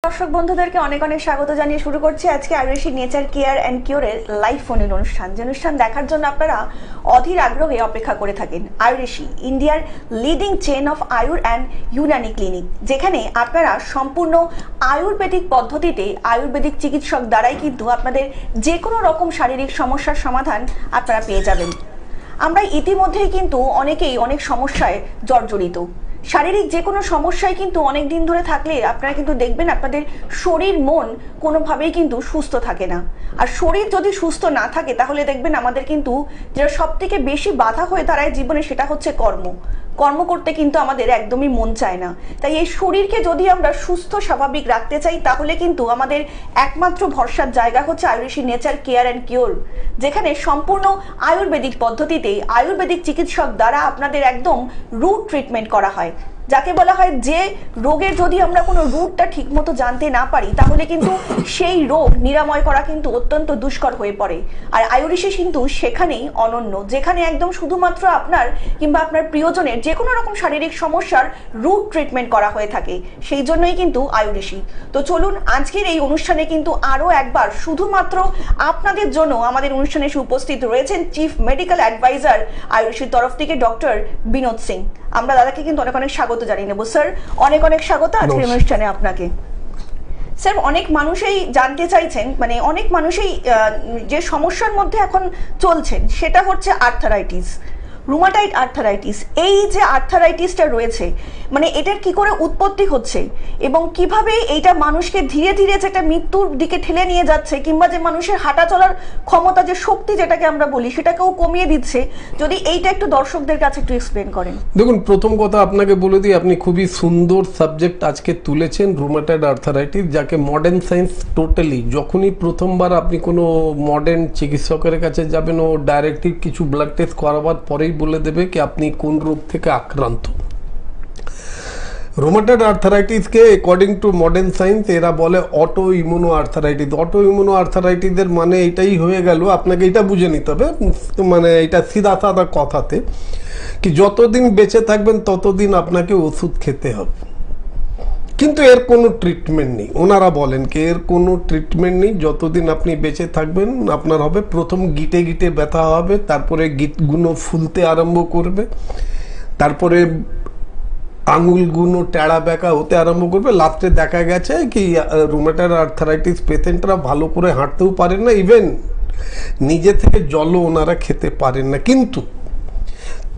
দর্শক বন্ধুদেরকে অনেক অনেক স্বাগত জানিয়ে শুরু করছি আজকে আয়ুর্বেদিক নেচার কেয়ার অ্যান্ড কিওরের লাইভ ফোনের অনুষ্ঠান। যে অনুষ্ঠান দেখার জন্য আপনারা অধীর আগ্রহে অপেক্ষা করে থাকেন। আয়ুর্বেদিক ইন্ডিয়ার leading chain of Ayur and Unani clinic, যেখানে আপনারা সম্পূর্ণ আয়ুর্বেদিক পদ্ধতিতে আয়ুর্বেদিক চিকিৎসক দ্বারাই কিন্তু আপনাদের যে কোনো রকম শারীরিক সমস্যার সমাধান আপনারা পেয়ে যাবেন। আমরা ইতিমধ্যেই কিন্তু অনেকেই অনেক সমস্যায় জর্জরিত। শারীরিক যে কোনো সমস্যায় কিন্তু অনেক দিন ধরে থাকলে আপনারা কিন্তু দেখবেন আপনাদের শরীর মন কোনোভাবেই কিন্তু সুস্থ থাকে না। আর শরীর যদি সুস্থ না থাকে তাহলে দেখবেন আমাদের কিন্তু যেটা সব থেকে বেশি বাধা হয়ে দাঁড়ায় জীবনে, সেটা হচ্ছে কর্ম করতে কিন্তু আমাদের একদমই মন চায় না। তাই এই শরীরকে যদি আমরা সুস্থ স্বাভাবিক রাখতে চাই তাহলে কিন্তু আমাদের একমাত্র ভরসার জায়গা হচ্ছে Ayurvedic nature care and cure, যেখানে সম্পূর্ণ আয়ুর্বেদিক পদ্ধতিতে আয়ুর্বেদিক চিকিৎসক দ্বারা আপনাদের একদম রুট ট্রিটমেন্ট করা হয়। যাকে বলা হয় যে রোগের যদি আমরা কোনো রুটটা ঠিকমতো জানতে না পারি তাহলে কিন্তু সেই রোগ নিরাময় করা কিন্তু অত্যন্ত দুষ্কর হয়ে পড়ে। আর আয়ুর্বেদিক কিন্তু সেখানেই অনন্য, যেখানে একদম শুধুমাত্র আপনার কিংবা আপনার প্রিয়জনের যে কোনো রকম শারীরিক সমস্যার রুট ট্রিটমেন্ট করা হয়ে থাকে। সেই জন্যই কিন্তু আয়ুর্বেদিক। তো চলুন আজকের এই অনুষ্ঠানে কিন্তু আরও একবার শুধুমাত্র আপনাদের জন্য আমাদের অনুষ্ঠানে এসে উপস্থিত রয়েছেন চিফ মেডিকেল অ্যাডভাইজার আয়ুর্বেদিক তরফ থেকে ডক্টর বিনোদ সিং। আমরা দাদাকে কিন্তু অনেক অনেক স্বাগত জানিয়ে নেব। স্যার অনেক অনেক স্বাগত আজকের অনুষ্ঠানে আপনাকে। স্যার অনেক মানুষই জানতে চাইছেন, মানে অনেক মানুষই যে সমস্যার মধ্যে এখন চলছেন সেটা হচ্ছে আর্থারাইটিস, রুমাটয়েড আর্থারাইটিস। এই যে আর্থারাইটিসটা রয়েছে মানে এটার কি করে উৎপত্তি হচ্ছে এবং কিভাবে এইটা মানুষকে ধীরে ধীরে যেটা মৃত্যুর দিকে ঠেলে নিয়ে যাচ্ছে কিংবা যে মানুষের হাঁটা চলার ক্ষমতা, যে শক্তি যেটাকে আমরা বলি, সেটাকেও কমিয়ে দিচ্ছে, যদি এইটা একটু দর্শকদের কাছে একটু এক্সপ্লেন করেন। দেখুন, প্রথম কথা আপনাকে বলে দিই, আপনি খুবই সুন্দর সাবজেক্ট আজকে তুলেছেন, রুমাটয়েড আর্থারাইটিস, যাকে মডার্ন সায়েন্স টোটালি, যখনই প্রথমবার আপনি কোনো মডার্ন চিকিৎসকের কাছে যাবেন ও ডাইরেক্টলি কিছু ব্লাড টেস্ট করাবার পরেই বলে দেবে কি আপনি কোন রোগ থেকে আক্রান্ত। রুমাটয়েড আর্থারাইটিসকে অ্যাকর্ডিং টু মডার্ন সায়েন্স এরা বলে auto immuno arthritis. Auto immuno আর্থারাইটিসের মানে এটাই হয়ে গেল, আপনাকে এটা বুঝে নিতে হবে, মানে এটা সিধা সাদা কথাতে কি যতদিন বেঁচে থাকবেন ততদিন আপনাকে ওষুধ খেতে হবে, কিন্তু এর কোনো ট্রিটমেন্ট নেই। ওনারা বলেন কি এর কোনো ট্রিটমেন্ট নেই, যতদিন আপনি বেঁচে থাকবেন আপনার হবে প্রথম গিটে গিটে ব্যথা হবে, তারপরে গিটগুলো ফুলতে আরম্ভ করবে, তারপরে আঙুলগুলো টেড়া বেঁকা হতে আরম্ভ করবে, লাস্টে দেখা গেছে কি রুমাটয়েড আর্থারাইটিস পেশেন্টরা ভালো করে হাঁটতেও পারেন না, ইভেন নিজে থেকে জলও ওনারা খেতে পারেন না। কিন্তু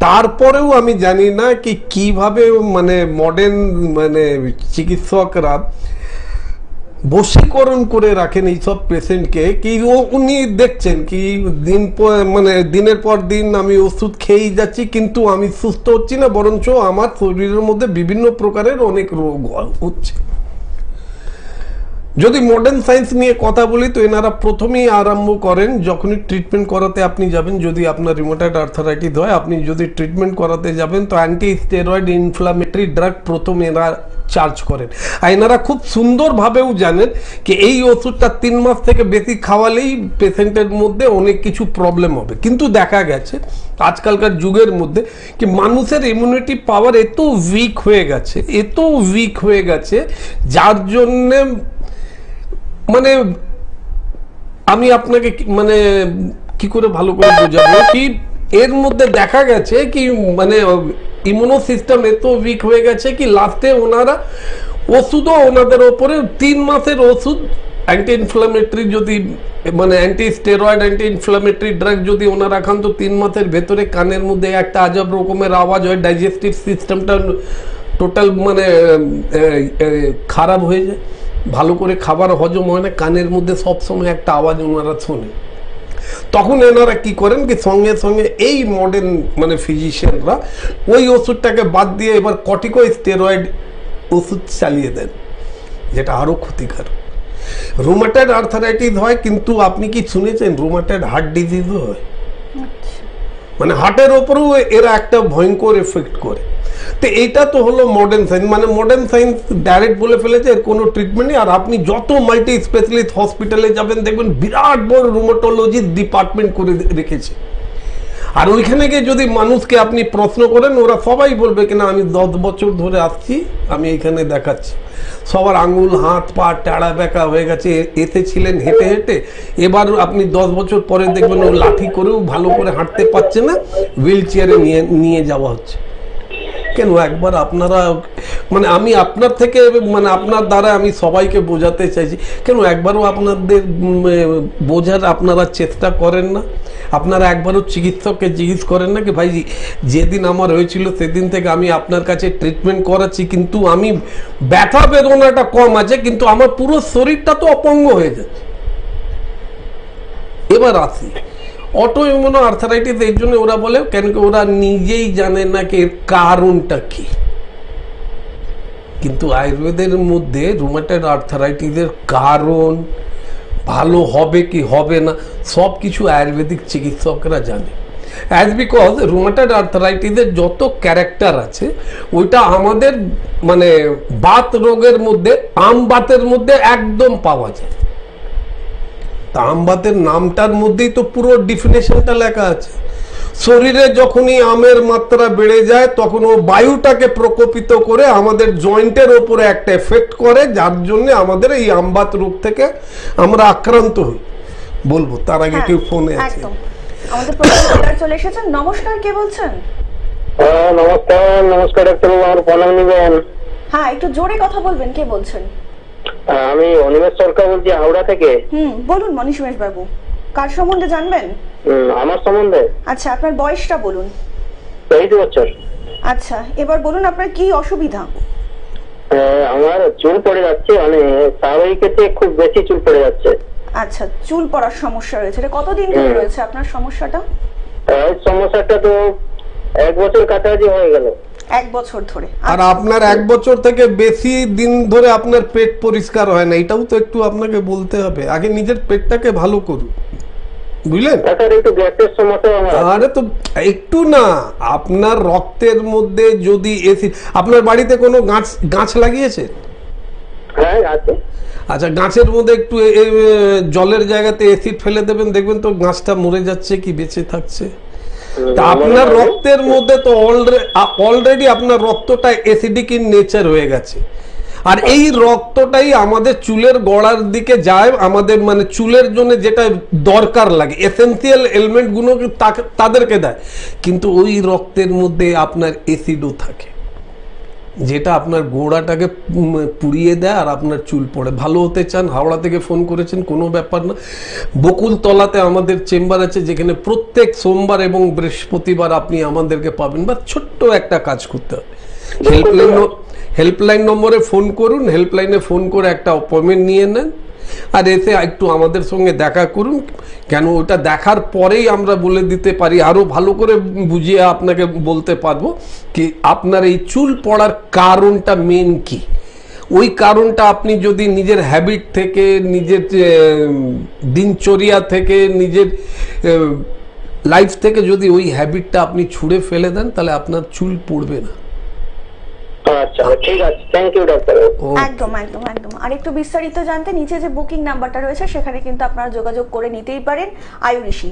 তারপরেও আমি জানি না কি কিভাবে মানে মডার্ন মানে চিকিৎসকরা বশীকরণ করে রাখেন এইসব পেশেন্টকে, কি উনি দেখছেন কি দিনের পর দিন আমি ওষুধ খেয়েই যাচ্ছি কিন্তু আমি সুস্থ হচ্ছি না, বরঞ্চ আমার শরীরের মধ্যে বিভিন্ন প্রকারের অনেক রোগ হচ্ছে। যদি মডার্ন সায়েন্স নিয়ে কথা বলি তো এনারা প্রথমেই আরম্ভ করেন যখনই ট্রিটমেন্ট করাতে আপনি যাবেন, যদি আপনার রুমাটয়েড আর্থারাইটিস হয়, আপনি যদি ট্রিটমেন্ট করাতে যাবেন তো অ্যান্টি স্টেরয়েড ইনফ্লামেটরি ড্রাগ প্রথম এরা চার্জ করেন। আর এনারা খুব সুন্দরভাবেও জানেন কি এই ওষুধটা 3 মাস থেকে বেশি খাওয়ালেই পেশেন্টের মধ্যে অনেক কিছু প্রবলেম হবে। কিন্তু দেখা গেছে আজকালকার যুগের মধ্যে কি মানুষের ইমিউনিটি পাওয়ার এত উইক হয়ে গেছে যার জন্যে মানে আমি আপনাকে মানে কি করে ভালো করে বোঝাবো কি এর মধ্যে দেখা গেছে কি মানে ইমিউনো সিস্টেম এত উইক হয়ে গেছে কি লাস্টে ওনারা ওষুধও ওনাদের ওপরে 3 মাসের ওষুধ অ্যান্টি ইনফ্লামেটরি যদি মানে anti steroid anti inflammatory drug যদি ওনারা খান তো 3 মাসের ভেতরে কানের মধ্যে একটা আজব রকমের আওয়াজ হয়, ডাইজেস্টিভ সিস্টেমটা টোটাল মানে খারাপ হয়ে যায়, ভালো করে খাবার হজম হয় না, কানের মধ্যে সবসময় একটা আওয়াজ ওনারা শোনে। তখন এনারা কি করেন কি সঙ্গে সঙ্গে এই মডার্ন মানে ফিজিশিয়ানরা ওই ওষুধটাকে বাদ দিয়ে এবার কর্টিকোস্টেরয়েড ওষুধ চালিয়ে দেন, যেটা আরো ক্ষতিকারক। রুমাটয়েড আর্থারাইটিস হয়, কিন্তু আপনি কি শুনেছেন রুমাটয়েড হার্ট ডিজিজও হয়, মানে হার্টের ওপরেও এরা একটা ভয়ঙ্কর এফেক্ট করে। তো এইটা তো হলো মডার্ন সায়েন্স, মানে মডার্ন সায়েন্স ডাইরেক্ট বলে ফেলেছে এর কোনো ট্রিটমেন্ট নেই। আর আপনি যত মাল্টি স্পেশালিস্ট হসপিটালে যাবেন দেখবেন বিরাট বড় রুমাটোলজি ডিপার্টমেন্ট করে রেখেছে। আর ওইখানে গিয়ে যদি মানুষকে আপনি প্রশ্ন করেন, ওরা সবাই বলবে কিনা আমি 10 বছর ধরে আসছি, আমি এখানে দেখাচ্ছি। সবার আঙুল হাত পা টাড়া বেঁকা হয়ে গেছে, এসেছিলেন হেঁটে হেঁটে, এবার আপনি 10 বছর পরে দেখবেন ও লাঠি করেও ভালো করে হাঁটতে পারছে না, হুইল চেয়ারে নিয়ে যাওয়া হচ্ছে। কেন একবার আপনারা, মানে আমি আপনার থেকে, মানে আপনার দ্বারা আমি সবাইকে বোঝাতে চাইছি, কেন একবারও আপনাদের বোঝার আপনারা চেষ্টা করেন না? আপনারা একবারও চিকিৎসককে জিজ্ঞেস করেন না কি ভাই যেদিন আমার হয়েছিল সেদিন থেকে আমি আপনার কাছে ট্রিটমেন্ট করাচ্ছি, কিন্তু আমি ব্যথা বেদনাটা কম আছে, কিন্তু আমার পুরো শরীরটা তো অপঙ্গ হয়ে যাচ্ছে। এবার আসি অটো ইমিউনো আর্থারাইটিস, এর জন্য ওরা বলে কেন কি ওরা নিজেই জানে না কি এর কারণটা কি। কিন্তু আয়ুর্বেদের মধ্যে রুমাটয়েড আর্থারাইটিসের কারণ, ভালো হবে কি হবে না, সব কিছু আয়ুর্বেদিক চিকিৎসকরা জানে। অ্যাজ বিকজ রুমাটয়েড আর্থারাইটিসের যত ক্যারেক্টার আছে ওইটা আমাদের মানে বাত রোগের মধ্যে, আম বাতের মধ্যে একদম পাওয়া যায়। আমবাতের নামটার মধ্যেই তো পুরো ডিফিনেশনটা লেখা আছে। শরীরে যখনই আমের মাত্রা বেড়ে যায় তখন ও বায়ুটাকে প্রকোপিত করে আমাদের জয়েন্টের ওপরে একটা এফেক্ট করে, যার জন্য আমাদের এই আমবাত রোগ থেকে আমরা আক্রান্ত হই। বলবো তার আগে কেউ ফোনে আছে? একদম, আমাদের প্রোগ্রামে চলে এসেছেন। নমস্কার, কে বলছেন? নমস্কার। নমস্কার ডাক্তারবাবু, আমার প্রণাম নিবেন। হ্যাঁ, একটু জোরে কথা বলবেন, কে বলছেন? আমি অনিমেষ সরকার বলছি, হাওড়া থেকে। বলুন মনীষমেশ বাবু, কার সম্বন্ধে জানবেন? আমার সম্বন্ধে? আচ্ছা, আপনার বয়সটা বলুন। 23 বছর। আচ্ছা, এবার বলুন আপনার কি অসুবিধা? আমার চুল পড়ে যাচ্ছে, মানে স্বাভাবিকতে খুব বেশি চুল পড়ে যাচ্ছে। আচ্ছা, চুল পড়ার সমস্যা রয়েছে, এটা কতদিন ধরে রয়েছে আপনার সমস্যাটা? সমস্যাটা তো 1 বছর কাছাকাছি হয়ে গেল। 1 বছর ধরে? আর আপনার 1 বছর থেকে বেশি দিন ধরে আপনার পেট পরিষ্কার হয় না, এটাও তো একটু আপনাকে বলতে হবে। আগে নিজের পেটটাকে ভালো করুন, বুঝলেন? একটু গ্যাসের সমস্যা আমার। আরে তো একটু না, আপনার রক্তের মধ্যে যদি অ্যাসিড, আপনার বাড়িতে কোনো গাছ লাগিয়েছে? হ্যাঁ আছে। আচ্ছা, গাছের মধ্যে একটু জলের জায়গাতে অ্যাসিড ফেলে দেবেন, দেখবেন তো গাছটা মরে যাচ্ছে কি বেঁচে থাকছে। তা আপনার রক্তের মধ্যে তো অলরেডি আপনার রক্তটা অ্যাসিডিক ইন নেচার হয়ে গেছে, আর এই রক্তটাই আমাদের চুলের গোড়ার দিকে যায়, আমাদের মানে চুলের জন্য যেটা দরকার লাগে, এসেন্সিয়াল এলিমেন্ট গুলো তাদেরকে দেয়। কিন্তু ওই রক্তের মধ্যে আপনার অ্যাসিডও থাকে, যেটা আপনার গোড়াটাকে পুড়িয়ে দেয় আর আপনার চুল পড়ে। ভালো হতে চান, হাওড়া থেকে ফোন করেছেন, কোনো ব্যাপার না। বকুলতলাতে আমাদের চেম্বার আছে, যেখানে প্রত্যেক সোমবার এবং বৃহস্পতিবার আপনি আমাদেরকে পাবেন। বা ছোট্ট একটা কাজ করতে হবে, হেল্পলাইন নম্বরে ফোন করুন, হেল্পলাইনে ফোন করে একটা অ্যাপয়েন্টমেন্ট নিয়ে নেন, আর এসে একটু আমাদের সঙ্গে দেখা করুন। কেন ওটা দেখার পরেই আমরা বলে দিতে পারি, আরো ভালো করে বুঝিয়ে আপনাকে বলতে পারবো কি আপনার এই চুল পড়ার কারণটা মেন কি। ওই কারণটা আপনি যদি নিজের হ্যাবিট থেকে, নিজের দিনচর্যা থেকে, নিজের লাইফ থেকে যদি ওই হ্যাবিটটা আপনি ছুঁড়ে ফেলে দেন, তাহলে আপনার চুল পড়বে না। আচ্ছা ঠিক আছে, থ্যাংক ইউ ডাক্তার। একদম একদম একদম। আর একটু বিস্তারিত জানতে নিচে যে বুকিং নাম্বারটা রয়েছে সেখানে কিন্তু আপনারা যোগাযোগ করে নিতেই পারেন। আয়ুঋষি,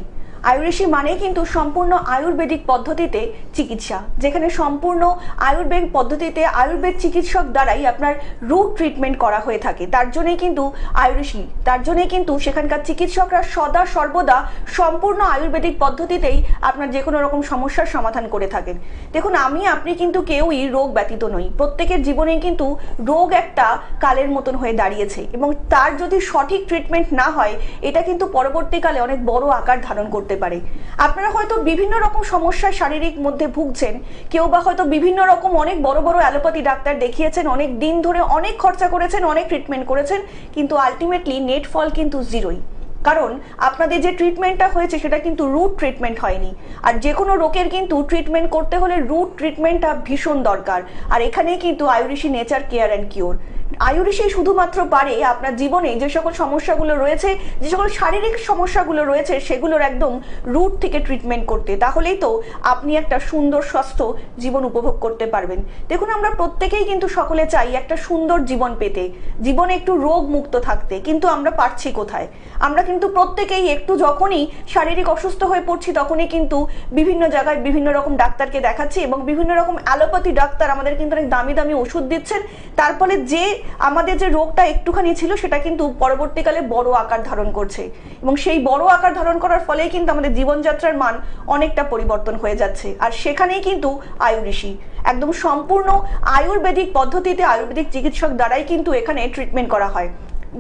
আয়ুঋষি মানে কিন্তু সম্পূর্ণ আয়ুর্বেদিক পদ্ধতিতে চিকিৎসা, যেখানে সম্পূর্ণ আয়ুর্বেদিক পদ্ধতিতে আয়ুর্বেদ চিকিৎসক দ্বারাই আপনার রুট ট্রিটমেন্ট করা হয়ে থাকে। তার জন্যই কিন্তু আয়ুঋষি, তার জন্যই কিন্তু সেখানকার চিকিৎসকরা সদা সর্বদা সম্পূর্ণ আয়ুর্বেদিক পদ্ধতিতেই আপনার যে কোনো রকম সমস্যার সমাধান করে থাকেন। দেখুন, আপনি কিন্তু কেউই রোগ ব্যতীত নই, প্রত্যেকের জীবনেই কিন্তু রোগ একটা কালের মতন হয়ে দাঁড়িয়েছে, এবং তার যদি সঠিক ট্রিটমেন্ট না হয় এটা কিন্তু পরবর্তীকালে অনেক বড় আকার ধারণ করতে পারে। আপনারা হয়তো বিভিন্ন রকম সমস্যা শারীরিক মধ্যে ভুগছেন, কেউ বা হয়তো বিভিন্ন রকম অনেক বড় বড় অ্যালোপ্যাথি ডাক্তার দেখিয়েছেন, অনেক দিন ধরে অনেক খরচা করেছেন, অনেক ট্রিটমেন্ট করেছেন, কিন্তু আলটিমেটলি নেট ফল কিন্তু জিরোই। কারণ আপনাদের যে ট্রিটমেন্টটা হয়েছে সেটা কিন্তু রুট ট্রিটমেন্ট হয়নি। আর যে কোনো রোগের কিন্তু ট্রিটমেন্ট করতে হলে রুট ট্রিটমেন্টটা ভীষণ দরকার। আর এখানেই কিন্তু আয়ুঋষি নেচার কেয়ার অ্যান্ড কিওর আয়ুর্বেদে শুধুমাত্র পারে আপনার জীবনে যে সকল সমস্যাগুলো রয়েছে, যে সকল শারীরিক সমস্যাগুলো রয়েছে সেগুলোর একদম রুট থেকে ট্রিটমেন্ট করতে। তাহলেই তো আপনি একটা সুন্দর সুস্থ জীবন উপভোগ করতে পারবেন। দেখুন, আমরা প্রত্যেকেই কিন্তু সকলে চাই একটা সুন্দর জীবন পেতে, জীবনে একটু রোগ মুক্ত থাকতে, কিন্তু আমরা পারছি কোথায়? আমরা কিন্তু প্রত্যেকেই একটু যখনই শারীরিক অসুস্থ হয়ে পড়ছি তখনই কিন্তু বিভিন্ন জায়গায় বিভিন্ন রকম ডাক্তারকে দেখাচ্ছি এবং বিভিন্ন রকম অ্যালোপ্যাথি ডাক্তার আমাদের কিন্তু অনেক দামি দামি ওষুধ দিচ্ছেন। তার ফলে যে আমাদের যে রোগটা একটুখানি ছিল সেটা কিন্তু পরবর্তীকালে বড় আকার ধারণ করছে এবং সেই বড় আকার ধারণ করার ফলে কিন্তু আমাদের জীবনযাত্রার মান অনেকটা পরিবর্তন হয়ে যাচ্ছে। আর সেখানেই কিন্তু আয়ুর্বেদী একদম সম্পূর্ণ আয়ুর্বেদিক পদ্ধতিতে আয়ুর্বেদিক চিকিৎসক দ্বারাই কিন্তু এখানে ট্রিটমেন্ট করা হয়।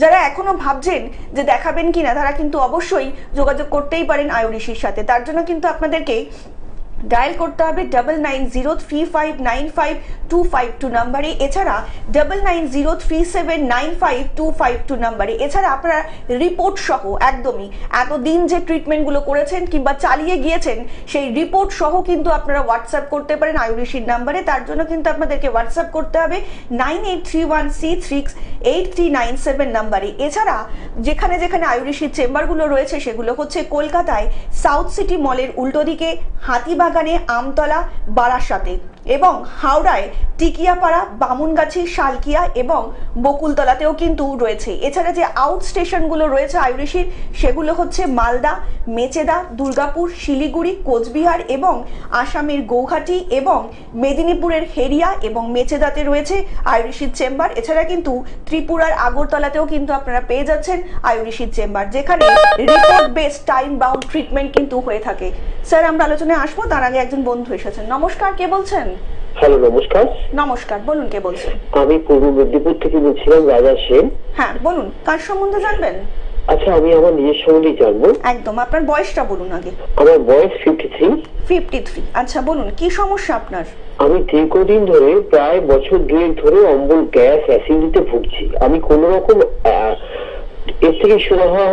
যারা এখনো ভাবছেন যে দেখাবেন কিনা, তারা কিন্তু অবশ্যই যোগাযোগ করতেই পারেন আয়ুর্বেদীর সাথে। তার জন্য কিন্তু আপনাদেরকে ডায়াল করতে হবে 9903595252 নাম্বারে, এছাড়া 9903795252 নাম্বারে। এছাড়া আপনারা রিপোর্ট সহ একদমই এতদিন যে ট্রিটমেন্টগুলো করেছেন কিংবা চালিয়ে গিয়েছেন সেই রিপোর্ট সহ কিন্তু আপনারা হোয়াটসঅ্যাপ করতে পারেন আয়ুর্বেদীর নাম্বারে। তার জন্য কিন্তু আপনাদেরকে হোয়াটসঅ্যাপ করতে হবে 9831C68397 নাম্বারে। এছাড়া যেখানে যেখানে আয়ুর্বেদীর চেম্বারগুলো রয়েছে সেগুলো হচ্ছে কলকাতায় সাউথ সিটি মলের উল্টো দিকে, হাতিবাগানে, আমতলা, বারাসাতে, এবং হাওড়ায় টিকিয়াপাড়া, বামুনগাছি, শালকিয়া এবং বকুলতলাতেও কিন্তু রয়েছে। এছাড়া যে আউট স্টেশনগুলো রয়েছে আয়ুর্বেদীর সেগুলো হচ্ছে মালদা, মেচেদা, দুর্গাপুর, শিলিগুড়ি, কোচবিহার এবং আসামের গৌহাটি এবং মেদিনীপুরের হেরিয়া এবং মেচেদাতে রয়েছে আয়ুর্বেদীর চেম্বার। এছাড়া কিন্তু ত্রিপুরার আগরতলাতেও কিন্তু আপনারা পেয়ে যাচ্ছেন আয়ুর্বেদীর চেম্বার, যেখানে report based time bound treatment কিন্তু হয়ে থাকে। স্যার, আমরা আলোচনায় আসবো, তার আগে একজন বন্ধু এসেছেন। নমস্কার, কে বলছেন? হ্যালো, নমস্কার। নমস্কার, বলুন কে বলছেন? আমি পূর্ব মেদিনীপুর থেকে বলছিলাম, রাজা সেন। হ্যাঁ বলুন, কার সম্বন্ধে জানবেন? আচ্ছা, আমি আমার নিজের সম্বন্ধে জানবো। একদম, আপনার বয়সটা বলুন আগে। আমার বয়স 53। 53, আচ্ছা বলুন কি সমস্যা আপনার? আমি দীর্ঘদিন ধরে, প্রায় বছর 2 ধরে অম্বল, গ্যাস, অ্যাসিডিটিতে ভুগছি। আমি কোন রকম এর থেকে সুরাহা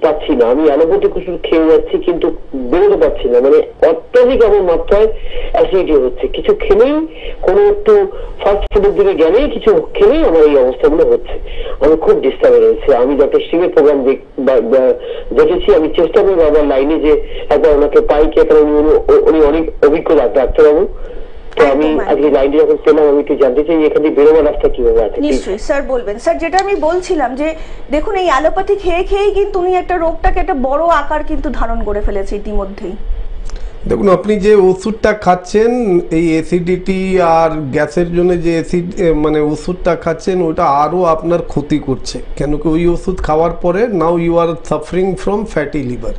পাচ্ছি না। আমি অ্যালোপ্যাথিক ওষুধ খেয়ে যাচ্ছি কিন্তু বেরোতে পারছি না। মানে অত্যাধিক আমার মাত্রায় অ্যাসিডিটি হচ্ছে। কিছু খেলেই, কোনো একটু ফাস্ট ফুডের দিকে গেলেই, কিছু খেলেই আমার এই অবস্থাগুলো হচ্ছে। আমি খুব ডিস্টার্বে রয়েছে। আমি ডক্টর সিং এর প্রোগ্রাম দেখেছি। আমি চেষ্টা করি বাবার লাইনে যে একবার ওনাকে পাই কি, উনি অনেক অভিজ্ঞ ডাক্তারবাবু। তো আমি আজকে লাইনটি যখন পেলাম, আমি একটু জানতে চাই এখানে বেরোবার রাস্তা কিভাবে আছে। নিশ্চয়ই স্যার বলবেন। স্যার, যেটা আমি বলছিলাম যে দেখুন, এই অ্যালোপ্যাথি খেয়ে খেয়েই কিন্তু উনি একটা রোগটাকে একটা বড় আকার কিন্তু ধারণ করে ফেলেছে ইতিমধ্যেই। দেখুন, আপনি যে ওষুধটা খাচ্ছেন এই অ্যাসিডিটি আর গ্যাসের জন্য যে মানে ওষুধটা খাচ্ছেন, ওটা আরও আপনার ক্ষতি করছে। কেন কি ওই ওষুধ খাওয়ার পরে now you are suffering from fatty liver.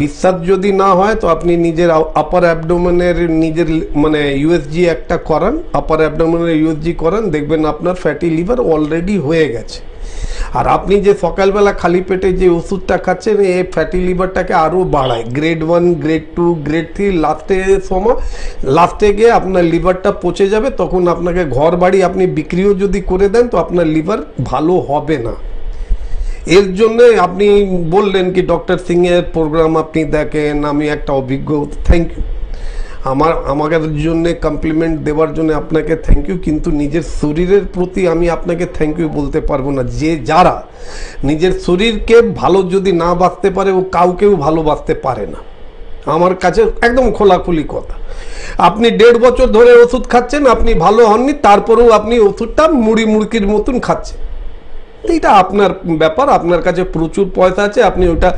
বিশ্বাস যদি না হয় তো আপনি নিজের আপার অ্যাবডোমেনের নিজের মানে ইউএসজি একটা করান, আপার অ্যাবডোমেনের ইউএসজি করান, দেখবেন আপনার ফ্যাটি লিভার অলরেডি হয়ে গেছে। আর আপনি যে সকালবেলা খালি পেটে যে ওষুধটা খাচ্ছেন, এই ফ্যাটি লিভারটাকে আরও বাড়ায়। গ্রেড 1, গ্রেড 2, গ্রেড 3, লাস্টে গিয়ে আপনার লিভারটা পচে যাবে। তখন আপনাকে ঘর বাড়ি আপনি বিক্রিও যদি করে দেন তো আপনার লিভার ভালো হবে না। এর জন্য আপনি বললেন কি ডক্টর সিং এর প্রোগ্রাম আপনি দেখেন, আমি একটা অভিজ্ঞ। থ্যাংক ইউ, আমাদের জন্য কমপ্লিমেন্ট দেওয়ার জন্য আপনাকে থ্যাংক ইউ। কিন্তু নিজের শরীরের প্রতি আমি আপনাকে থ্যাংক ইউ বলতে পারবো না। যারা নিজের শরীরকে ভালো যদি না বাঁচতে পারে, ও কাউকেও ভালোবাসতে পারে না। আমার কাছে একদম খোলাখুলি কথা। আপনি 1.5 বছর ধরে ওষুধ খাচ্ছেন, আপনি ভালো হননি, তারপরেও আপনি ওষুধটা মুড়ির মতন খাচ্ছেন। এইটা আপনার ব্যাপার। আপনার কাছে প্রচুর পয়সা আছে, আপনি ওটা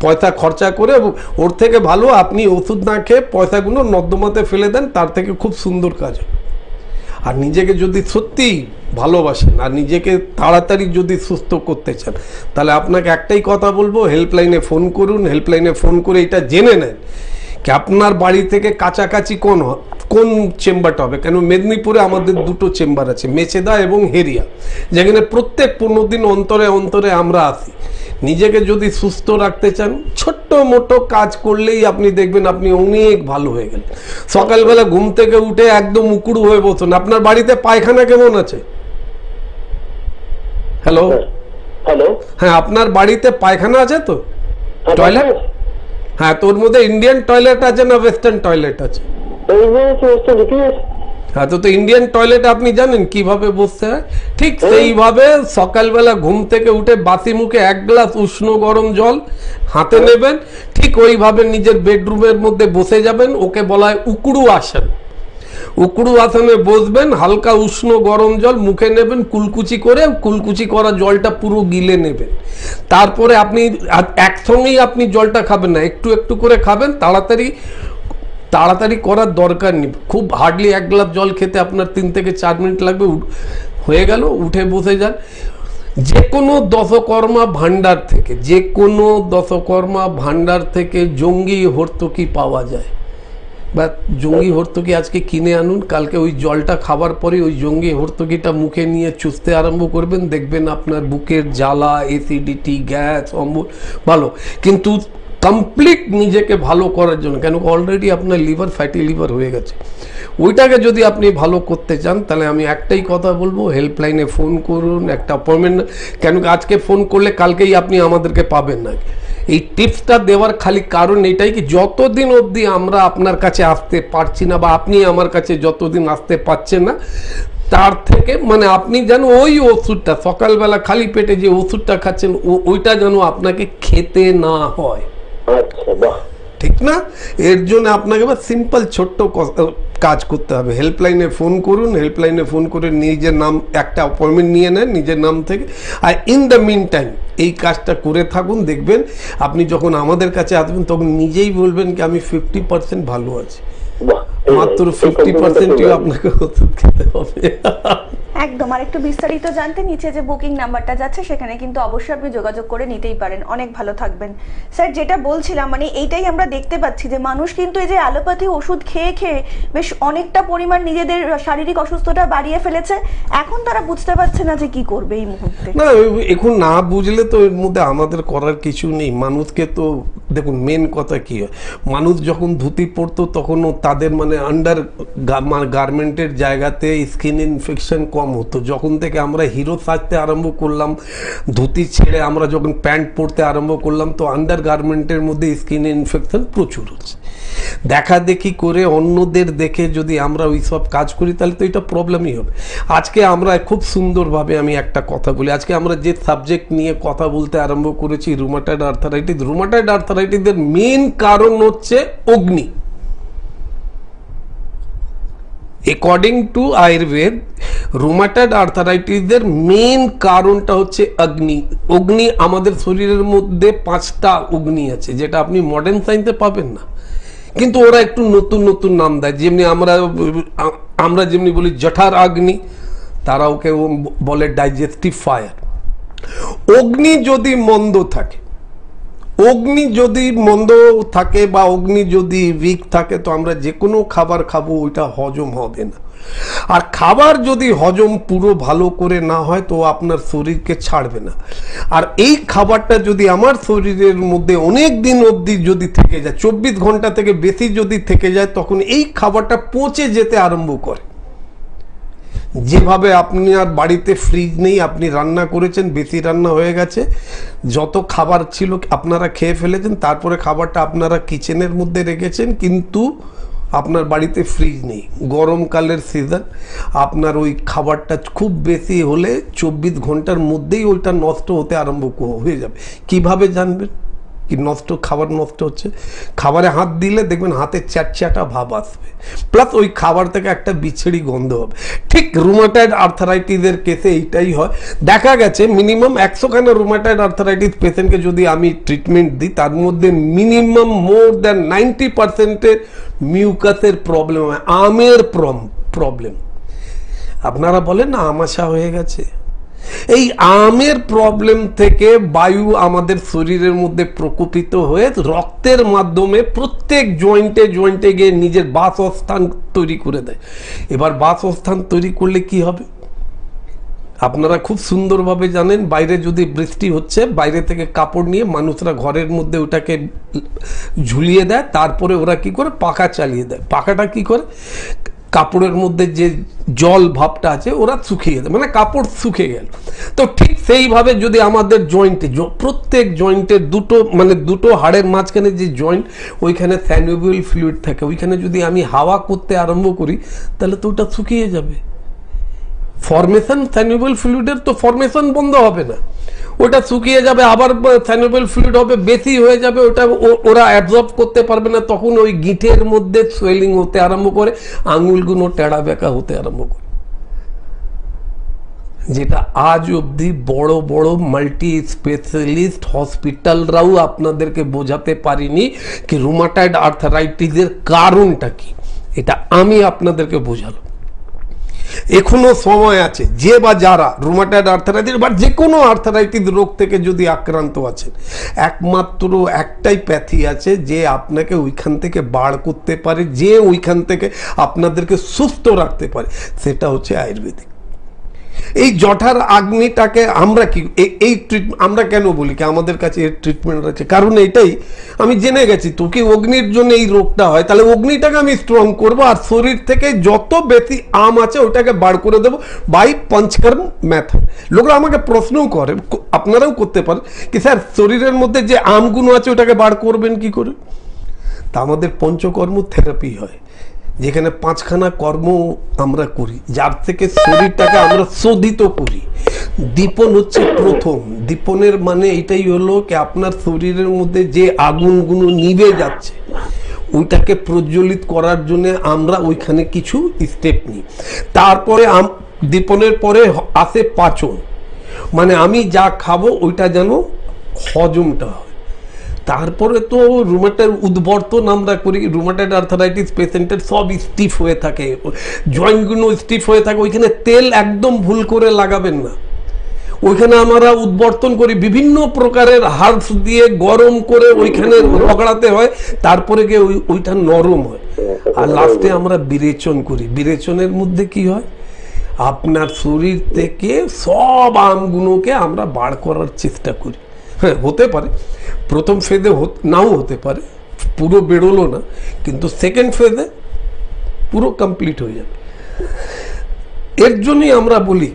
পয়সা খরচা করে ওর থেকে ভালো আপনি ওষুধ না খেয়ে পয়সাগুলো নর্দমাতে ফেলে দেন, তার থেকে খুব সুন্দর কাজ। আর নিজেকে যদি সত্যি ভালোবাসেন আর নিজেকে তাড়াতাড়ি যদি সুস্থ করতে চান, তাহলে আপনাকে একটাই কথা বলবো, হেল্পলাইনে ফোন করুন। হেল্পলাইনে ফোন করে এটা জেনে নেন কি আপনার বাড়ি থেকে কাছাকাছি কোন চেম্বারটা হবে। কেন মেদিনীপুরে আমাদের 2টো চেম্বার আছে, মেচেদা এবং হেরিয়া, যেখানে প্রত্যেক 15 দিন অন্তরে আমরা আসি। নিজেকে যদি সুস্থ রাখতে চান, ছোট্ট মোটো কাজ করলেই আপনি দেখবেন আপনি অনেক ভালো হয়ে গেলেন। সকালবেলা ঘুম থেকে উঠে একদম উকুড়ু হয়ে বসুন। আপনার বাড়িতে পায়খানা কেমন আছে? হ্যালো, হ্যাঁ, আপনার বাড়িতে পায়খানা আছে তো? টয়লেট? হ্যাঁ, তোর মধ্যে ইন্ডিয়ান টয়লেট আছে না ওয়েস্টার্ন টয়লেট আছে? হ্যাঁ, তো ইন্ডিয়ান টয়লেটে আপনি জানেন কিভাবে বসতে হয়? ঠিক সেইভাবে সকালবেলা ঘুম থেকে উঠে বাসি মুখে 1 গ্লাস উষ্ণ গরম জল হাতে নেবেন, ঠিক ওইভাবে নিজের বেডরুমের মধ্যে বসে যাবেন। ওকে বলা হয় উকুড়ু আসন। উকুড়ু আসনে বসবেন, হালকা উষ্ণ গরম জল মুখে নেবেন, কুলকুচি করে, কুলকুচি করা জলটা পুরো গিলে নেবেন। তারপরে আপনি একসঙ্গেই আপনি জলটা খাবেন না, একটু একটু করে খাবেন। তাড়াতাড়ি করার দরকার নেই, খুব হার্ডলি 1 গ্লাস জল খেতে আপনার 3 থেকে 4 মিনিট লাগবে। হয়ে গেল, উঠে বসে যান। যে কোনো দশকর্মা ভান্ডার থেকে জঙ্গি হর্তকি পাওয়া যায়, বা জঙ্গি হর্তকি আজকে কিনে আনুন, কালকে ওই জলটা খাবার পরে ওই জঙ্গি হর্তকিটা মুখে নিয়ে চুষতে আরম্ভ করবেন, দেখবেন আপনার বুকের জ্বালা, অ্যাসিডিটি, গ্যাস, অম্বল ভালো। কিন্তু কমপ্লিট নিজেকে ভালো করার জন্য, কেন অলরেডি আপনার লিভার ফ্যাটি লিভার হয়ে গেছে, ওইটাকে যদি আপনি ভালো করতে চান তাহলে আমি একটাই কথা বলবো, হেল্পলাইনে ফোন করুন, একটা অ্যাপয়েন্টমেন্ট। কেন আজকে ফোন করলে কালকেই আপনি আমাদেরকে পাবেন না। এই টিপসটা দেওয়ার খালি কারণ এটাই কি, যতদিন অবধি আমরা আপনার কাছে আসতে পারছি না, বা আপনি আমার কাছে যতদিন আসতে পারছেন না, তার থেকে মানে আপনি যেন ওই ওষুধটা সকালবেলা খালি পেটে যে ওষুধটা খাচ্ছেন ওইটা যেন আপনাকে খেতে না হয়। আচ্ছা, বাহ, ঠিক না? এর জন্য আপনাকে সিম্পল ছোট্ট কাজ করতে হবে। হেল্পলাইনে ফোন করুন, হেল্পলাইনে ফোন করে নিজের নাম, একটা অ্যাপয়েন্টমেন্ট নিয়ে নেন নিজের নাম থেকে। আর ইন দ্য মিন টাইম এই কাজটা করে থাকুন, দেখবেন আপনি যখন আমাদের কাছে আসবেন তখন নিজেই বলবেন কি আমি 50% ভালো আছি। মাত্র 50%ই আপনাকে ওষুধ খেতে হবে। একদম। আর একটু বিস্তারিত জানতে নিচে যে বুকিং নাম্বারটা যাচ্ছে সেখানে কিন্তু অবশ্যই আপনি যোগাযোগ করে নিতেই পারেন। অনেক ভালো থাকবেন স্যার। যেটা বলছিলাম মানে এইটাই আমরা দেখতে পাচ্ছি যে মানুষ কিন্তু এই যে অ্যালোপ্যাথি ওষুধ খেয়ে খেয়ে বেশ অনেকটা পরিমাণ নিজেদের শারীরিক অসুস্থতা বাড়িয়ে ফেলেছে। এখন তারা বুঝতে পারছে না যে কি করবে এই মুহূর্তে। না, এখন না বুঝলে তো এর মধ্যে আমাদের করার কিছু নেই। মানুষকে তো দেখুন, মেন কথা কি হয়, মানুষ যখন ধুতি পরতো তখনও তাদের মানে আন্ডার গার্মেন্টের জায়গাতে স্কিন ইনফেকশন কম হতো। যখন থেকে আমরা হিরো সাজতে আরম্ভ করলাম, ধুতি ছেড়ে আমরা যখন প্যান্ট পরতে আরম্ভ করলাম, তো আন্ডার গার্মেন্টের মধ্যে স্কিন ইনফেকশন প্রচুর হচ্ছে। দেখা দেখি করে অন্যদের দেখে যদি আমরা ওই সব কাজ করি তাহলে তো এটা প্রবলেমই হবে। আজকে আমরা খুব সুন্দরভাবে আমি একটা কথা বলি, আজকে আমরা যে সাবজেক্ট নিয়ে কথা বলতে আরম্ভ করেছি রুমাটয়েড আর্থারাইটিস। রুমাটয়েড আর্থারাইটিসের মেন কারণ হচ্ছে অগ্নি। অ্যাকর্ডিং টু আয়ুর্বেদ, রুমাটয়েড আর্থারাইটিসের মেন কারণটা হচ্ছে অগ্নি। অগ্নি আমাদের শরীরের মধ্যে 5টা অগ্নি আছে, যেটা আপনি মডার্ন সায়েন্সে পাবেন না, কিন্তু ওরা একটু নতুন নতুন নাম দেয়। যেমনি আমরা যেমনি বলি জঠার অগ্নি, তারা ওকে বলে ডাইজেস্টিভ ফায়ার। অগ্নি যদি মন্দ থাকে, বা অগ্নি যদি উইক থাকে, তো আমরা যে কোনো খাবার খাবো ওইটা হজম হবে না। আর খাবার যদি হজম পুরো ভালো করে না হয় তো আপনার শরীরকে ছাড়বে না। আর এই খাবারটা যদি আমার শরীরের মধ্যে অনেক দিন অবধি যদি থেকে যায়, 24 ঘন্টা থেকে বেশি যদি থেকে যায়, তখন এই খাবারটা পচে যেতে আরম্ভ করে। যেভাবে আপনি আর বাড়িতে ফ্রিজ নেই, আপনি রান্না করেছেন, বেশি রান্না হয়ে গেছে, যত খাবার ছিল আপনারা খেয়ে ফেলেছেন, তারপরে খাবারটা আপনারা কিচেনের মধ্যে রেখেছেন, কিন্তু আপনার বাড়িতে ফ্রিজ নেই, গরমকালের সিজন, আপনার ওই খাবারটা খুব বেশি হলে 24 ঘন্টার মধ্যেই ওইটা নষ্ট হতে আরম্ভ হয়ে যাবে। কিভাবে জানবেন কি খাবার নষ্ট হচ্ছে? খাবারে হাত দিলে দেখবেন হাতে চ্যাটচ্যাটা ভাব আসবে, প্লাস ওই খাবার থেকে একটা বিচ্ছিরি গন্ধ হবে। ঠিক রুমাটয়েড আর্থারাইটিসের কেসে এইটাই হয়। দেখা গেছে মিনিমাম 100খানা রুমাটয়েড আর্থারাইটিস পেশেন্টকে যদি আমি ট্রিটমেন্ট দিই, তার মধ্যে মিনিমাম মোর দ্যান 90% মিউকাসের প্রবলেম হয়, আমের প্রবলেম। আপনারা বলেন না আমাশা হয়ে গেছে, এই আমের প্রবলেম থেকে বায়ু আমাদের শরীরের মধ্যে প্রকোপিত হয়ে রক্তের মাধ্যমে প্রত্যেক জয়েন্টে গিয়ে নিজের বাসস্থান তৈরি করে দেয়। এবার বাসস্থান তৈরি করলে কি হবে আপনারা খুব সুন্দরভাবে জানেন। বাইরে যদি বৃষ্টি হচ্ছে, বাইরে থেকে কাপড় নিয়ে মানুষরা ঘরের মধ্যে ওটাকে ঝুলিয়ে দেয়, তারপরে ওরা কি করে পাখা চালিয়ে দেয়। পাখাটা কি করে, কাপড়ের মধ্যে যে জল ভাবটা আছে ওরা শুকিয়ে দেয়, মানে কাপড় শুকিয়ে গেল। তো ঠিক সেইভাবে যদি আমাদের জয়েন্টে প্রত্যেক জয়েন্টের দুটো হাড়ের মাঝখানে যে জয়েন্ট, ওইখানে স্যানুয়েবল ফ্লুইড থাকে, ওইখানে যদি আমি হাওয়া করতে আরম্ভ করি তাহলে তো ওটা শুকিয়ে যাবে। ফর্মেশন স্যানুয়েবল ফ্লুইডের তো ফর্মেশন বন্ধ হবে না, ওটা শুকিয়ে যাবে, আবার স্যানুয়েবল ফ্লুইড হবে, বেশি হয়ে যাবে, ওটা ওরা অ্যাবজর্ব করতে পারবে না, তখন ওই গিঁটের মধ্যে সোয়েলিং হতে আরম্ভ করে, আঙুলগুলো টেড়া বেঁকা হতে আরম্ভ করে। যেটা আজ অবধি বড় বড় মাল্টি স্পেশালিস্ট হসপিটালরাও আপনাদেরকে বোঝাতে পারিনি কি রুমাটয়েড আর্থারাইটিসের কারণটা কি, এটা আমি আপনাদেরকে বোঝালাম। এখনো সময় আছে, যে বা যারা রুমাটয়েড আর্থারাইটিস বা যে কোনো আর্থারাইটিস রোগ থেকে যদি আক্রান্ত আছেন, একমাত্র একটাই প্যাথি আছে যে আপনাকে ওইখান থেকে বার করতে পারে, যে ওইখান থেকে আপনাদেরকে সুস্থ রাখতে পারে, সেটা হচ্ছে আয়ুর্বেদিক। এই জঠার আগ্নিটাকে আমরা কি এই আমরা কেন বলি কি আমাদের কাছে এর ট্রিটমেন্ট আছে, কারণ এটাই আমি জেনে গেছি তো কি অগ্নির জন্য এই রোগটা হয়, তাহলে অগ্নিটাকে আমি স্ট্রং করব আর শরীর থেকে যত বেশি আম আছে ওটাকে বার করে দেবো বাই পঞ্চকর্ম মেথড। লোকরা আমাকে প্রশ্নও করে, আপনারাও করতে পারেন কি স্যার শরীরের মধ্যে যে আমগুলো আছে ওটাকে বার করবেন কি করে। তা আমাদের পঞ্চকর্ম থেরাপি হয়, যেখানে 5খানা কর্ম আমরা করি, যার থেকে শরীরটাকে আমরা শোধিত করি। দীপন হচ্ছে প্রথম। দীপনের মানে এটাই হলো কি আপনার শরীরের মধ্যে যে আগুনগুলো নিভে যাচ্ছে ওইটাকে প্রজ্বলিত করার জন্য আমরা ওইখানে কিছু স্টেপ নিই। তারপরে দীপনের পরে আসে পাচন, মানে আমি যা খাবো ওইটা যেন হজমটা হয়। তারপরে তো রুমাটয়েড উদ্বর্তন আমরা করি। রুমাটয়েড আর্থারাইটিস পেশেন্টের সব স্টিফ হয়ে থাকে, জয়েন্টগুলো স্টিফ হয়ে থাকে, ওইখানে তেল একদম ভুল করে লাগাবেন না। ওইখানে আমরা উদ্বর্তন করি, বিভিন্ন প্রকারের হার্বস দিয়ে গরম করে ওইখানে রগড়াতে হয়, তারপরে গিয়ে ওইটা নরম হয়। আর লাস্টে আমরা বিরেচন করি। বিরেচনের মধ্যে কি হয়, আপনার শরীর থেকে সব আমগুলোকে আমরা বার করার চেষ্টা করি। হ্যাঁ, হতে পারে প্রথম ফেজে নাও হতে পারে, পুরো বেরোলো না, কিন্তু সেকেন্ড ফেজে পুরো কমপ্লিট হয়ে যাবে। এর জন্যই আমরা বলি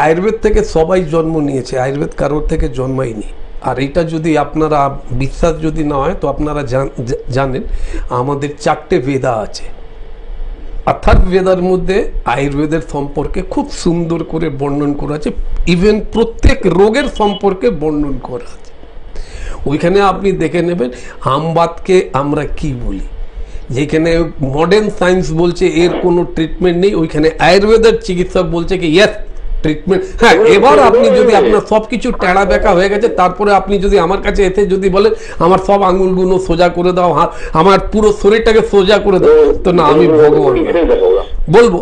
আয়ুর্বেদ থেকে সবাই জন্ম নিয়েছে, আয়ুর্বেদ কারোর থেকে জন্মায়নি। আর এটা যদি আপনারা বিশ্বাস যদি না হয় তো আপনারা জানেন আমাদের 4টে বেদা আছে। অর্থাৎ বেদার মধ্যে আয়ুর্বেদের সম্পর্কে খুব সুন্দর করে বর্ণন করা আছে, ইভেন প্রত্যেক রোগের সম্পর্কে বর্ণন করা আছে। ওইখানে আপনি দেখে নেবেন আমবাতকে আমরা কি বলি, যেখানে মডার্ন সায়েন্স বলছে এর কোনো ট্রিটমেন্ট নেই, ওইখানে আয়ুর্বেদের চিকিৎসক বলছে কি ইয়েস ট্রিটমেন্ট। হ্যাঁ, এবার আপনি যদি আপনার সবকিছু টেড়া বেঁকা হয়ে গেছে, তারপরে আপনি যদি আমার কাছে এসে যদি বলেন আমার সব আঙুলগুলো সোজা করে দাও, আমার পুরো শরীরটাকে সোজা করে দাও, তো না আমি ভগবান বলবো।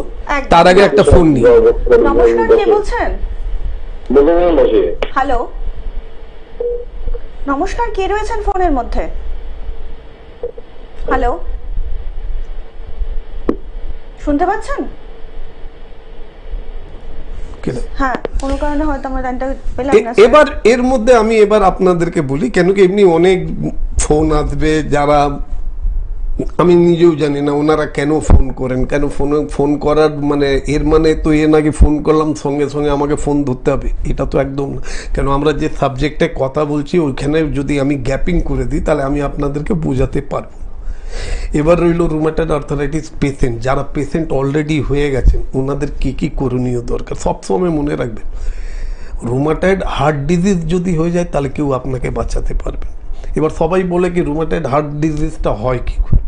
তার আগে একটা ফোন নিই। নমস্কার, কে বলছেন? হ্যালো, নমস্কার, কে রয়েছেন ফোনের মধ্যে? হ্যালো, শুনতে পাচ্ছেন? হ্যাঁ, কোনো কারণে হয়তো আমরা লাইনটা পেলাম না। এবার এর মধ্যে আমি এবার আপনাদেরকে বলি, কেন কি এমনি অনেক ফোন আসবে, যারা আমি নিজেও জানি না ওনারা কেন ফোন করেন, কেন ফোন করার মানে এর মানে তো এ নাকি ফোন করলাম সঙ্গে সঙ্গে আমাকে ফোন ধরতে হবে, এটা তো একদম না। কেন আমরা যে সাবজেক্টে কথা বলছি ওইখানে যদি আমি গ্যাপিং করে দিই তাহলে আমি আপনাদেরকে বোঝাতে পারবো। এবার রইল রুমাটয়েড আর্থারাইটিস পেশেন্ট, যারা পেশেন্ট অলরেডি হয়ে গেছেন ওনাদের কি কি করণীয় দরকার সবসময় মনে রাখবেন। রুমাটয়েড হার্ট ডিজিজ যদি হয়ে যায় তাহলে কেউ আপনাকে বাঁচাতে পারবে। এবার সবাই বলে কি রুমাটয়েড হার্ট ডিজিজটা হয় কি করে,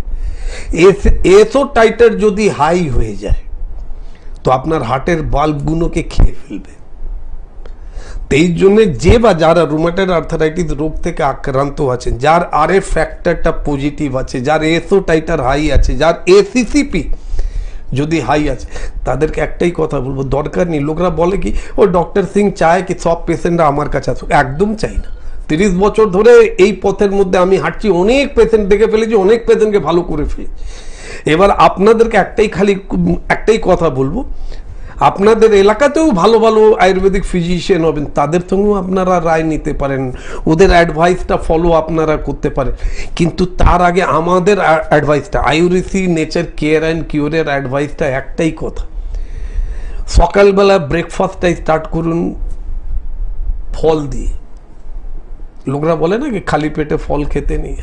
এসো টাইটার যদি হাই হয়ে যায় তো আপনার হার্টের বাল্বগুলোকে খেয়ে ফেলবে। এই জন্য যে বা যারা রুমাটয়েড আর্থারাইটিস রোগ থেকে আক্রান্ত আছেন, যার আরএফ ফ্যাক্টরটা পজিটিভ আছে, যার এসও টাইটার হাই আছে, যার এসিসিপি যদি হাই আছে, তাদেরকে একটাই কথা বলবো, দরকার নেই। লোকরা বলে কি ও ডক্টর সিং চায় কি সব পেশেন্টরা আমার কাছে আসুক, একদম চাই না। 30 বছর ধরে এই পথের মধ্যে আমি হাঁটছি, অনেক পেশেন্ট দেখে ফেলেছি, অনেক পেশেন্টকে ভালো করে ফেলেছি। এবার আপনাদেরকে একটাই কথা বলবো, আপনাদের এলাকাতেও ভালো ভালো আয়ুর্বেদিক ফিজিশিয়ান হবেন, তাদের সঙ্গেও আপনারা রায় নিতে পারেন, ওদের অ্যাডভাইসটা ফলো আপনারা করতে পারেন। কিন্তু তার আগে আমাদের অ্যাডভাইসটা, আয়ুর্বেদি নেচার কেয়ার অ্যান্ড কিওরের অ্যাডভাইসটা একটাই কথা, সকালবেলা ব্রেকফাস্টটাই স্টার্ট করুন ফল দিয়ে। লোকরা বলে না কি খালি পেটে ফল খেতে নেই।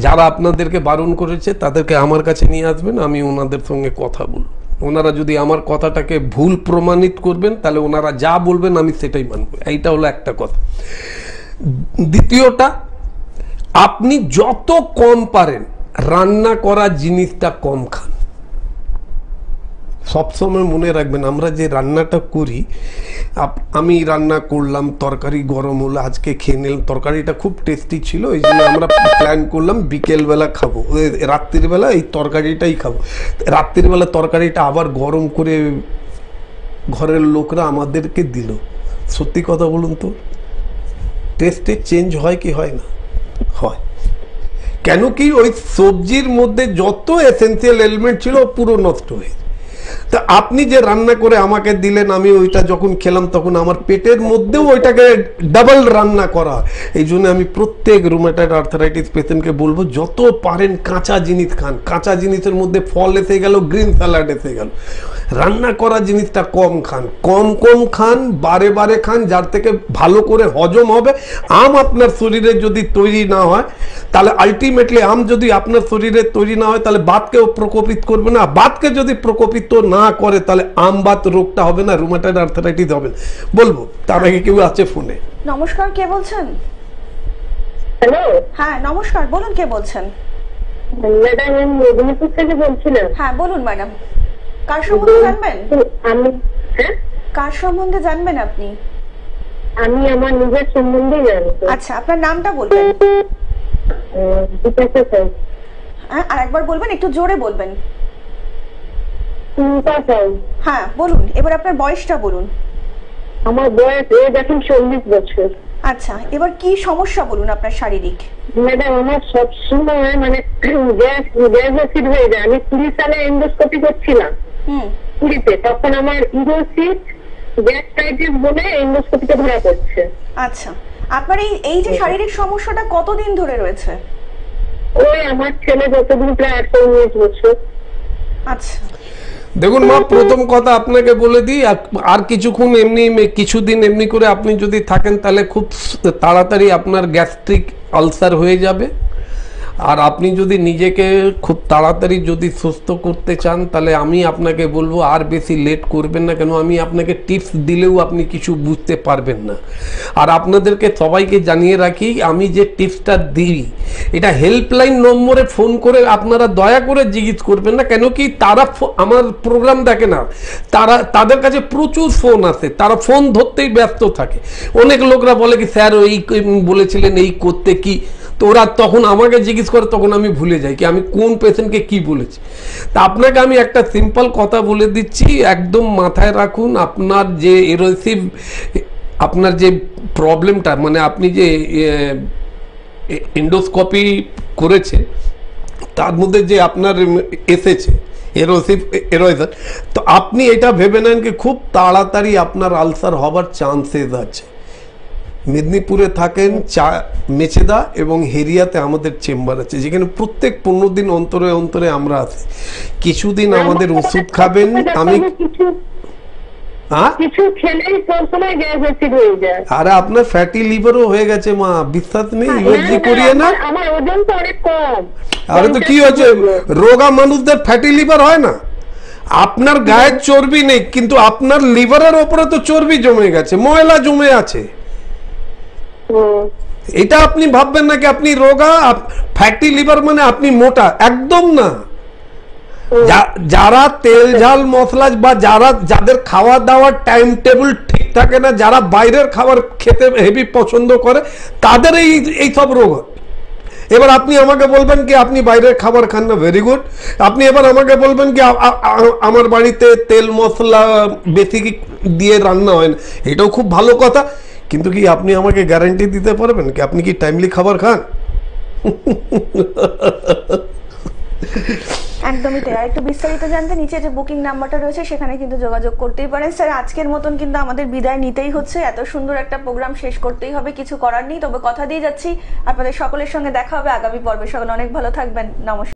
যারা আপনাদেরকে বারণ করেছে তাদেরকে আমার কাছে নিয়ে আসবেন, আমি ওনাদের সঙ্গে কথা বলব। ওনারা যদি আমার কথাটাকে ভুল প্রমাণিত করবেন তাহলে ওনারা যা বলবেন আমি সেটাই মানব। এইটা হলো একটা কথা। দ্বিতীয়টা, আপনি যত কম পারেন রান্না করা জিনিসটা কম খান। সবসময় মনে রাখবেন, আমরা যে রান্নাটা করি, আমি রান্না করলাম, তরকারি গরম হলো, আজকে খেয়ে নিলাম, তরকারিটা খুব টেস্টি ছিল, এই জন্য আমরা প্ল্যান করলাম বিকেলবেলা খাবো, রাত্রিবেলা এই তরকারিটাই খাবো। রাত্রিবেলা তরকারিটা আবার গরম করে ঘরের লোকরা আমাদেরকে দিল। সত্যি কথা বলুন তো, টেস্টে চেঞ্জ হয় কি হয় না? হয়। কেন কি ওই সবজির মধ্যে যত এসেন্সিয়াল এলিমেন্ট ছিল পুরো নষ্ট হয়ে। তা আপনি যে রান্না করে আমাকে দিলেন, আমি ওইটা যখন খেলাম তখন আমার পেটের মধ্যেও ওইটাকে ডাবল রান্না করা। এই জন্য আমি প্রত্যেক রুমেটয়েড আর্থারাইটিস পেশেন্টকে বলবো যত পারেন কাঁচা জিনিস খান। কাঁচা জিনিসের মধ্যে ফল এসে গেল, গ্রিন স্যালাড এসে গেল, রান্না করা জিনিসটা কম খান, কম খান, বারে বারে খান, যার থেকে ভালো করে হজম হবে। আম আপনার শরীরে যদি তৈরি না হয় তাহলে আলটিমেটলি আম যদি আপনার শরীরে তৈরি না হয় তাহলে বাতকেও প্রকোপিত করবে না। বাতকে যদি প্রকোপিত না করে তাহলে আম বাত রোগটা হবে না, রুমেটয়েড আর্থারাইটিস হবে না। বলবো তার আগে কেউ আছে ফোনে। নমস্কার, কে বলছেন? হ্যালো, হ্যাঁ নমস্কার, বলুন কে বলছেন? ম্যাডাম আমি মেদিনীপুর থেকে বলছিলাম। হ্যাঁ বলুন ম্যাডাম, কার সম্বন্ধে জানবেন? আমি হ্যাঁ কার সম্বন্ধে জানবেন আপনি? আমি আমার নিজের সম্বন্ধে জানবো। আচ্ছা, আপনার নামটা বলবেন। বিকাশা স্যার। হ্যাঁ আর একবার বলবেন, একটু জোরে বলবেন। চিন্তা স্যার। হ্যাঁ বলুন, এবার আপনার বয়সটা বলুন। আমার বয়স এখন 40 বছর। আচ্ছা, এবার কি সমস্যা বলুন আপনার শারীরিক? ম্যাডাম আমার সবসময় মানে গ্যাস অ্যাসিড হয়ে যায়। আমি 20 সালে এন্ডোস্কোপি করছিলাম, 20-তে, তখন আমার ইরোসিস গ্যাস্ট্রাইটিস বলে এন্ডোস্কোপিতে ধরা পড়ছে। আচ্ছা, আপনার এই যে শারীরিক সমস্যাটা কতদিন ধরে রয়েছে? ওই আমার ছেলে যতদিন প্রায় 18-19 বছর। আচ্ছা দেখুন মা, প্রথম কথা আপনাকে বলে দিই, আর কিছুক্ষণ এমনি কিছুদিন এমনি করে আপনি যদি থাকেন তাহলে খুব তাড়াতাড়ি আপনার গ্যাস্ট্রিক আলসার হয়ে যাবে। আর আপনি যদি নিজেকে খুব তাড়াতাড়ি যদি সুস্থ করতে চান তাহলে আমি আপনাকে বলবো আর বেশি লেট করবেন না। কেন, আমি আপনাকে টিপস দিলেও আপনি কিছু বুঝতে পারবেন না। আর আপনাদেরকে সবাইকে জানিয়ে রাখি, আমি যে টিপসটা দিই এটা হেল্পলাইন নম্বরে ফোন করে আপনারা দয়া করে জিজ্ঞেস করবেন না। কেন কি, তারা আমার প্রোগ্রাম দেখে না, তাদের কাছে প্রচুর ফোন আসে, তারা ফোন ধরতেই ব্যস্ত থাকে। অনেক লোকরা বলে কি স্যার এই বলেছিলেন এই করতে, কি তো ওরা তখন আমাকে জিজ্ঞেস করে, তখন আমি ভুলে যাই কি আমি কোন পেশেন্টকে কি বলেছি। তা আপনাকে আমি একটা সিম্পল কথা বলে দিচ্ছি, একদম মাথায় রাখুন। আপনার যে এরোসিভ, আপনার যে প্রবলেমটা, মানে আপনি যে এন্ডোস্কোপি করেছে তার মধ্যে যে আপনার এসেছে এরোসিভ, তো আপনি এটা ভেবে নেন কি খুব তাড়াতাড়ি আপনার আলসার হবার চান্সেস আছে। মেদিনীপুরে থাকেন, মেচেদা এবং হেরিয়াতে আমাদের চেম্বার আছে, যেখানে প্রত্যেক 15 দিন অন্তরে অন্তরে আমরা আসি। কিছুদিন আমাদের ওষুধ খাবেন। আমি কিছু খেলেই সবসময় গ্যাস অ্যাসিড হয়ে যায়। আরে আপনার ফ্যাটি লিভারও হয়ে গেছে মা, বিশ্বাস নেই? ইউএসজি করিয়ে না। আমার ওজন তো অনেক কম। আরে তো কি হয়েছে, রোগা মানুষদের ফ্যাটি লিভার হয় না? আপনার গায়ের চর্বি নেই কিন্তু আপনার লিভারের ওপরে তো চর্বি জমে গেছে, ময়লা জমে আছে। এটা আপনি ভাববেন নাকি আপনি রোগা। ফ্যাটি লিভার মানে আপনি মোটা, একদম না। যারা তেল ঝাল মশলা বা যাদের খাওয়া দাওয়ার টাইম টেবিল ঠিক থাকে না, যারা বাইরের খাবার খেতে হেভি পছন্দ করে, তাদের এই সব রোগ। এবার আপনি আমাকে বলবেন কি আপনি বাইরের খাবার খান না, ভেরি গুড। আপনি এবার আমাকে বলবেন কি আমার বাড়িতে তেল মশলা বেশি দিয়ে রান্না হয় না, এটাও খুব ভালো কথা। কিন্তু কি আপনি আমাকে গ্যারান্টি দিতে পারবেন কি আপনি কি টাইমলি খাবার খান? একদমই তাই। আর একটু বিস্তারিত জানতে নিচে যে বুকিং নাম্বারটা রয়েছে সেখানে কিন্তু যোগাযোগ করতেই পারেন। স্যার আজকের মতন কিন্তু আমাদের বিদায় নিতেই হচ্ছে, এত সুন্দর একটা প্রোগ্রাম শেষ করতেই হবে, কিছু করার নেই। তবে কথা দিয়ে যাচ্ছি আপনাদের সকলের সঙ্গে দেখা হবে আগামী পর্বে। সকলে অনেক ভালো থাকবেন, নমস্কার।